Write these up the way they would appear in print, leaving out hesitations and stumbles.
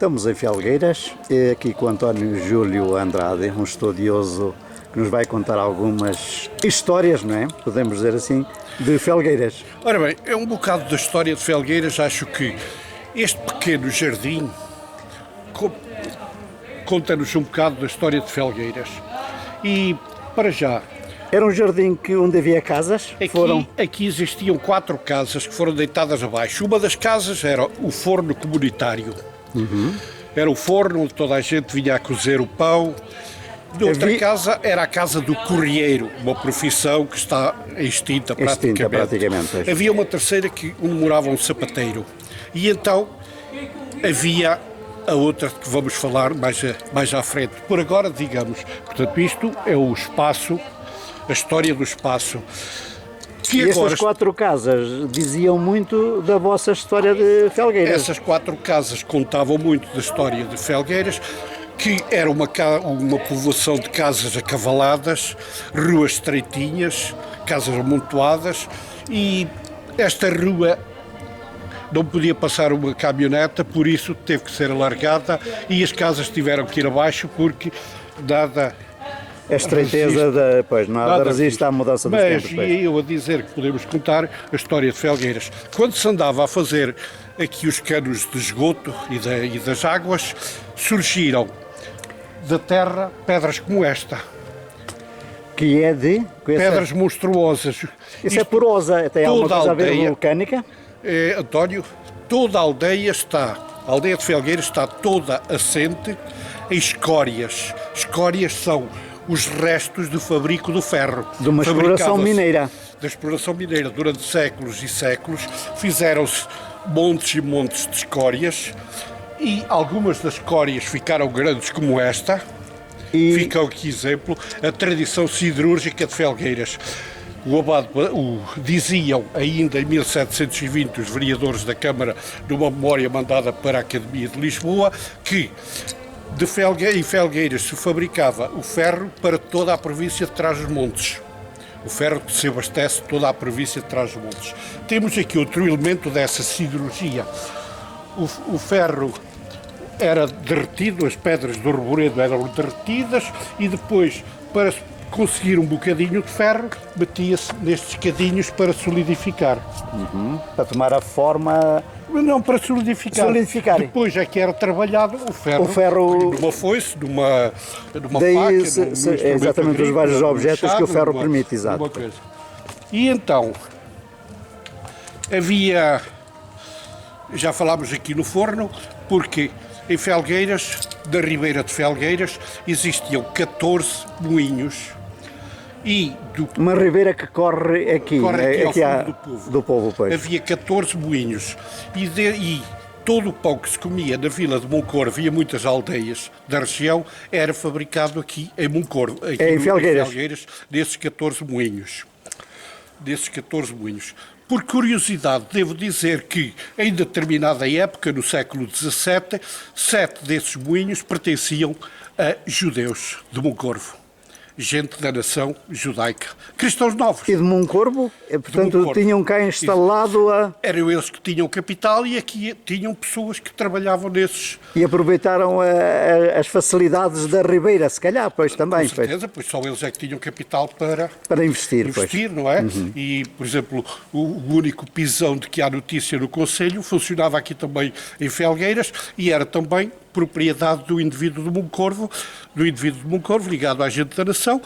Estamos em Felgueiras, aqui com António Júlio Andrade, um estudioso que nos vai contar algumas histórias, não é? Podemos dizer assim, de Felgueiras. Ora bem, é um bocado da história de Felgueiras. Acho que este pequeno jardim conta-nos um bocado da história de Felgueiras. E, para já... Era um jardim onde havia casas? Aqui existiam 4 casas que foram deitadas abaixo. Uma das casas era o forno comunitário. Era o forno onde toda a gente vinha a cozer o pão. Outra casa era a casa do corrieiro, uma profissão que está extinta praticamente. Havia uma terceira onde morava um sapateiro. E então havia a outra que vamos falar mais à frente. Por agora, digamos, portanto, isto é o espaço, a história do espaço. E essas 4 casas diziam muito da vossa história de Felgueiras? Essas 4 casas contavam muito da história de Felgueiras, que era uma povoação de casas acavaladas, ruas estreitinhas, casas amontoadas, e esta rua não podia passar uma caminhoneta, por isso teve que ser alargada e as casas tiveram que ir abaixo porque dada a estreiteza, nada resiste à mudança dos tempos. Mas e eu a dizer que podemos contar a história de Felgueiras. Quando se andava a fazer aqui os canos de esgoto e das águas, surgiram da terra pedras como esta. Que é de? Pedras monstruosas. Isso é porosa, tem alguma coisa a ver vulcânica? António, toda a aldeia a aldeia de Felgueiras está toda assente em escórias. Escórias são os restos do fabrico do ferro. De uma exploração mineira. Da exploração mineira. Durante séculos e séculos fizeram-se montes e montes de escórias e algumas das escórias ficaram grandes como esta. Fica aqui exemplo, a tradição siderúrgica de Felgueiras. O abade, diziam ainda em 1720 os vereadores da Câmara, numa memória mandada para a Academia de Lisboa, que em Felgueiras se fabricava o ferro para toda a província de Trás-os-Montes. O ferro que se abastece toda a província de Trás-os-Montes. Temos aqui outro elemento dessa siderurgia. O ferro era derretido, as pedras do arvoredo eram derretidas e depois, para conseguir um bocadinho de ferro, metia-se nestes cadinhos para solidificar. Para tomar a forma... Não, para solidificar. Depois é que era trabalhado o ferro numa foice, numa faca. É exatamente os vários objetos que o ferro permite, exato. E então, já falámos aqui no forno, porque em Felgueiras, da Ribeira de Felgueiras, existiam 14 moinhos. Uma ribeira que corre aqui do povo. Pois. Havia 14 moinhos e todo o pão que se comia na vila de Moncorvo e em muitas aldeias da região era fabricado aqui em Moncorvo, em Felgueiras, desses 14 moinhos. Por curiosidade, devo dizer que, em determinada época, no século XVII, 7 desses moinhos pertenciam a judeus de Moncorvo. Gente da nação judaica. Cristãos novos. E de Moncorvo? Portanto, tinham cá instalado Eram eles que tinham capital e aqui tinham pessoas que trabalhavam nesses... E aproveitaram as facilidades da Ribeira, se calhar, pois também. Com certeza, pois só eles é que tinham capital para investir, não é? E, por exemplo, o único pisão de que há notícia no Conselho funcionava aqui também em Felgueiras e era também propriedade do indivíduo de Moncorvo, ligado à gente da nação,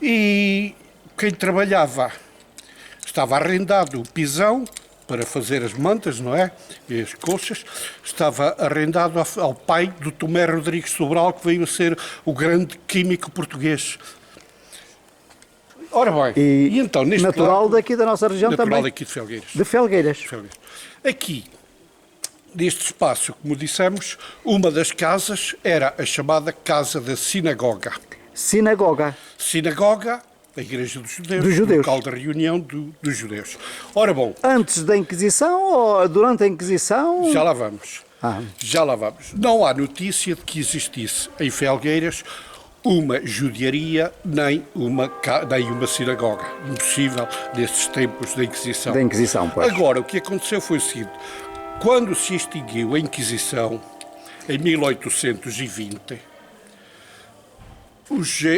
e quem trabalhava estava arrendado o pisão para fazer as mantas, não é? E as colchas, estava arrendado ao pai do Tomé Rodrigues Sobral, que veio a ser o grande químico português. Ora bem, e então, natural daqui da nossa região também? Natural daqui de Felgueiras. De Felgueiras. Aqui, neste espaço, como dissemos, uma das casas era a chamada Casa da Sinagoga. Sinagoga, a Igreja dos Judeus. Local de reunião dos judeus. Ora bom... Antes da Inquisição ou durante a Inquisição? Já lá vamos. Não há notícia de que existisse em Felgueiras uma judiaria nem uma sinagoga. Impossível nesses tempos da Inquisição. Pois. Agora, o que aconteceu foi o seguinte. Quando se extinguiu a Inquisição, em 1820,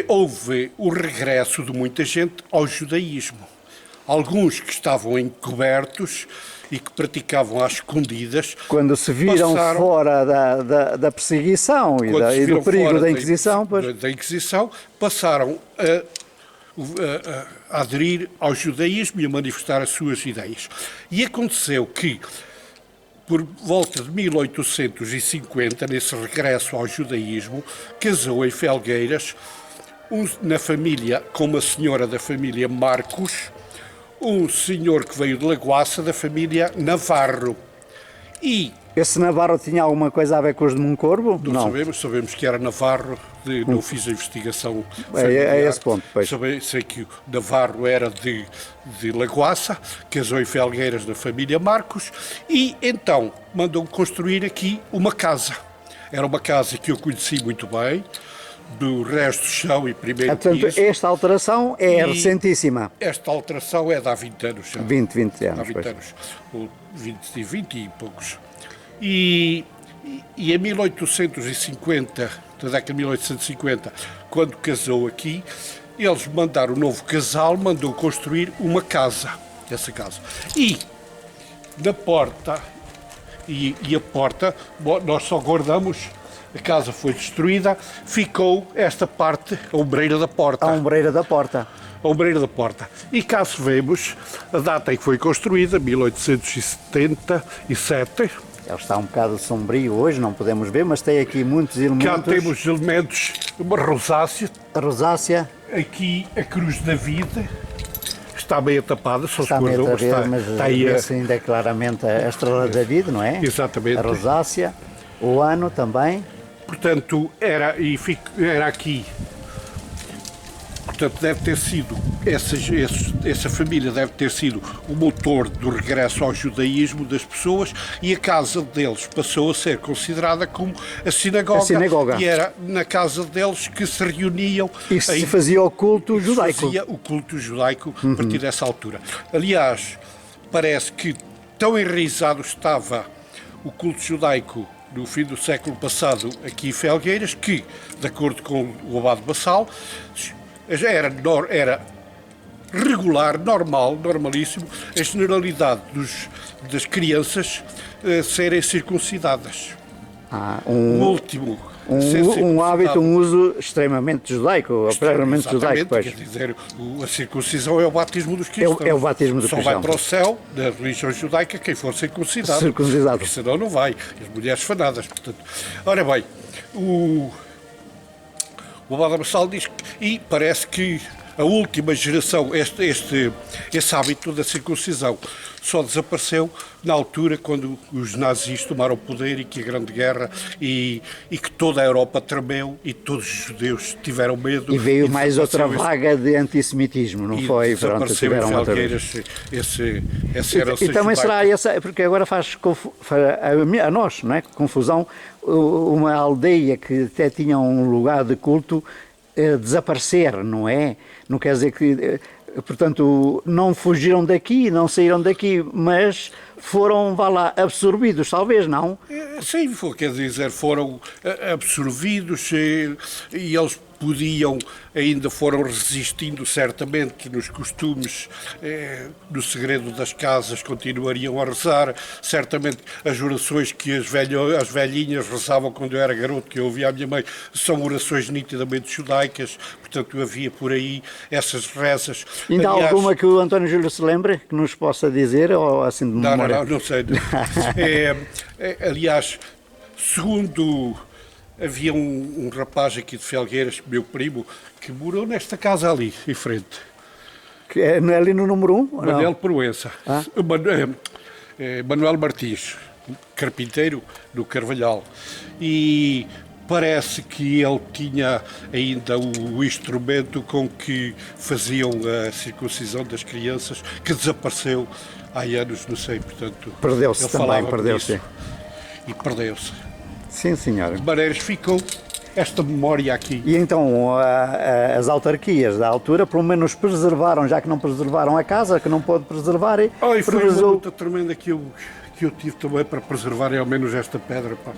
houve o regresso de muita gente ao judaísmo. Alguns que estavam encobertos e que praticavam às escondidas. Quando se viram fora da perseguição e do perigo da Inquisição, da Inquisição, passaram a aderir ao judaísmo e a manifestar as suas ideias. E aconteceu que, por volta de 1850, nesse regresso ao judaísmo, casou em Felgueiras, na família, com uma senhora da família Marcos, um senhor que veio de Lagoaça, da família Navarro. E esse Navarro tinha alguma coisa a ver com os de Moncorvo? Não. Sabemos que era Navarro, não fiz a investigação. É esse ponto, pois. Sei que o Navarro era de Lagoaça, casou em Felgueiras da família Marcos, e então mandou construir aqui uma casa. Era uma casa que eu conheci muito bem, do resto do chão e primeiro portanto, piso. Esta alteração é recentíssima. Esta alteração é de há 20 anos já. 20 anos. Há 20 anos. Ou 20 e poucos. E em 1850, da década de 1850, quando casou aqui, eles mandaram o novo casal, mandou construir uma casa, essa casa. E na porta, e a porta, nós só guardamos, a casa foi destruída, ficou esta parte, a ombreira da porta. A ombreira da porta. A ombreira da porta. E cá se vemos a data em que foi construída, 1877. Ele está um bocado sombrio hoje, não podemos ver, mas tem aqui muitos elementos. Cá temos elementos, uma rosácea. A rosácea. Aqui a cruz da vida. Está meio tapada, só está se guardou, mas está aí. Vê-se ainda claramente a estrela de David, não é? Exatamente. A rosácea, o ano também. Portanto, era aqui. Portanto, deve ter sido, essa família deve ter sido o motor do regresso ao judaísmo das pessoas, e a casa deles passou a ser considerada como a sinagoga. E era na casa deles que se reuniam. E se fazia o culto judaico. Fazia o culto judaico a partir dessa altura. Aliás, parece que tão enraizado estava o culto judaico no fim do século passado aqui em Felgueiras, que, de acordo com o abade Bassal, era regular, normalíssimo, a generalidade das crianças serem circuncidadas. Um hábito, um uso extremamente judaico, extremamente judaico. Pois. Quer dizer, a circuncisão é o batismo dos cristãos. É o batismo dos cristãos. Só vai para o céu, da religião judaica, quem for circuncidado. Porque senão não vai. As mulheres fanadas, portanto. Ora bem, o Abade Bassal diz que, e parece que a última geração, esse hábito da circuncisão, só desapareceu na altura quando os nazis tomaram o poder, e que a Grande Guerra, e que toda a Europa tremeu e todos os judeus tiveram medo. E veio mais outra vaga de antissemitismo, não foi? Desapareceu em Felgueiras essa herança e também judaica. será essa, porque agora faz a nós, não é? Confusão, uma aldeia que até tinha um lugar de culto desaparecer, não é? Não quer dizer que, portanto, não fugiram daqui, não saíram daqui, mas foram, vá lá, absorvidos, talvez, não? Sim, quer dizer, foram absorvidos, e eles ainda foram resistindo certamente nos costumes, no segredo das casas, continuariam a rezar, certamente as orações que as velhinhas rezavam quando eu era garoto, que eu ouvia a minha mãe, são orações nitidamente judaicas, portanto havia por aí essas rezas. Ainda há alguma que o António Júlio se lembre, que nos possa dizer, ou assim de memória? Não sei. Aliás, segundo... Havia um rapaz aqui de Felgueiras, meu primo, que morou nesta casa ali, em frente. Que é ali no número 1? Manuel Proença. Manuel Martins, carpinteiro do Carvalhal. E parece que ele tinha ainda o instrumento com que faziam a circuncisão das crianças, que desapareceu há anos, não sei, portanto... Perdeu-se também, perdeu-se. E perdeu-se. Sim, senhor. De maneiras ficou esta memória aqui. E então as autarquias da altura pelo menos preservaram, já que não preservaram a casa, que não pôde preservar. Foi uma luta tremenda que eu tive também para preservar ao menos esta pedra. Pá.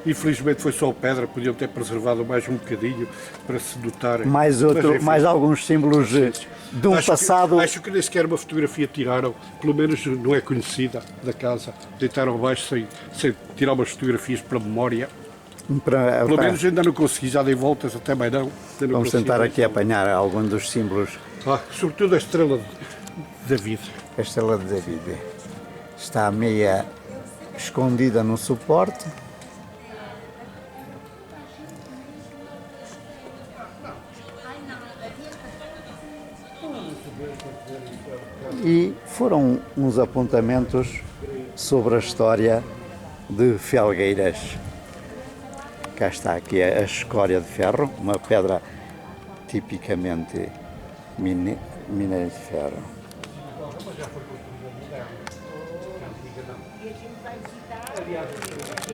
Infelizmente foi só pedra, podiam ter preservado mais um bocadinho para se notar. Mais, Mas, enfim, mais alguns símbolos de um passado. Acho que nem sequer uma fotografia tiraram, pelo menos não é conhecida da casa. Deitaram abaixo sem tirar umas fotografias para memória. Pelo menos ainda não consegui, já dei voltas, até mais não. Vamos tentar aqui apanhar algum dos símbolos. Sobretudo a estrela de David. A estrela de David está meia escondida no suporte. E foram uns apontamentos sobre a história de Felgueiras. Cá está aqui a escória de ferro, uma pedra tipicamente mineira de ferro.